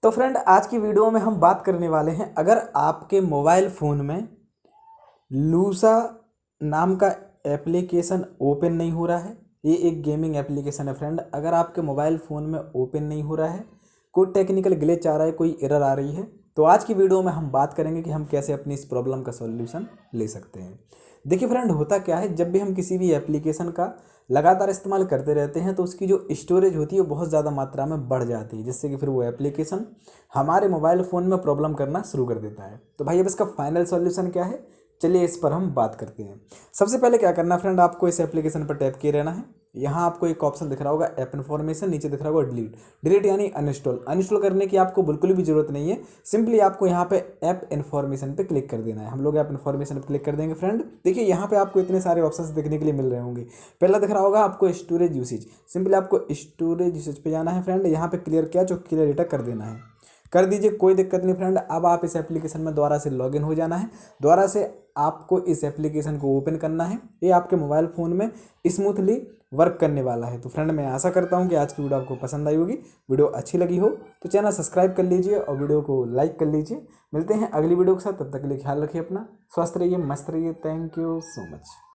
तो फ्रेंड आज की वीडियो में हम बात करने वाले हैं, अगर आपके मोबाइल फ़ोन में लूसा नाम का एप्लीकेशन ओपन नहीं हो रहा है। ये एक गेमिंग एप्लीकेशन है फ्रेंड। अगर आपके मोबाइल फ़ोन में ओपन नहीं हो रहा है, कोई टेक्निकल ग्लिच आ रहा है, कोई एरर आ रही है, तो आज की वीडियो में हम बात करेंगे कि हम कैसे अपनी इस प्रॉब्लम का सॉल्यूशन ले सकते हैं। देखिए फ्रेंड, होता क्या है, जब भी हम किसी भी एप्लीकेशन का लगातार इस्तेमाल करते रहते हैं तो उसकी जो स्टोरेज होती है वो बहुत ज़्यादा मात्रा में बढ़ जाती है, जिससे कि फिर वो एप्लीकेशन हमारे मोबाइल फ़ोन में प्रॉब्लम करना शुरू कर देता है। तो भाई अब इसका फाइनल सॉल्यूशन क्या है, चलिए इस पर हम बात करते हैं। सबसे पहले क्या करना है फ्रेंड, आपको इस एप्लीकेशन पर टैप किए रहना है। यहाँ आपको एक ऑप्शन दिख रहा होगा ऐप इन्फॉर्मेशन, नीचे दिख रहा होगा डिलीट। डिलीट यानी अनइंस्टॉल। अनइंस्टॉल करने की आपको बिल्कुल भी जरूरत नहीं है, सिंपली आपको यहाँ पे ऐप इन्फॉर्मेशन पे क्लिक कर देना है। हम लोग ऐप इन्फॉर्मेशन पे क्लिक कर देंगे फ्रेंड। देखिए यहाँ पे आपको इतने सारे ऑप्शंस देखने के लिए मिल रहे होंगे। पहला दिख रहा होगा आपको स्टोरेज यूसेज, सिंपली आपको स्टोरेज यूसेज पे जाना है फ्रेंड। यहाँ पे क्लियर किया जो क्लियर डेटा कर देना है, कर दीजिए, कोई दिक्कत नहीं फ्रेंड। अब आप इस एप्लीकेशन में दोबारा से लॉगिन हो जाना है। दोबारा से आपको इस एप्लीकेशन को ओपन करना है। ये आपके मोबाइल फ़ोन में स्मूथली वर्क करने वाला है। तो फ्रेंड मैं आशा करता हूँ कि आज की वीडियो आपको पसंद आई होगी। वीडियो अच्छी लगी हो तो चैनल सब्सक्राइब कर लीजिए और वीडियो को लाइक कर लीजिए। मिलते हैं अगली वीडियो के साथ, तब तक के लिए ख्याल रखिए अपना, स्वस्थ रहिए, मस्त रहिए। Thank you so much.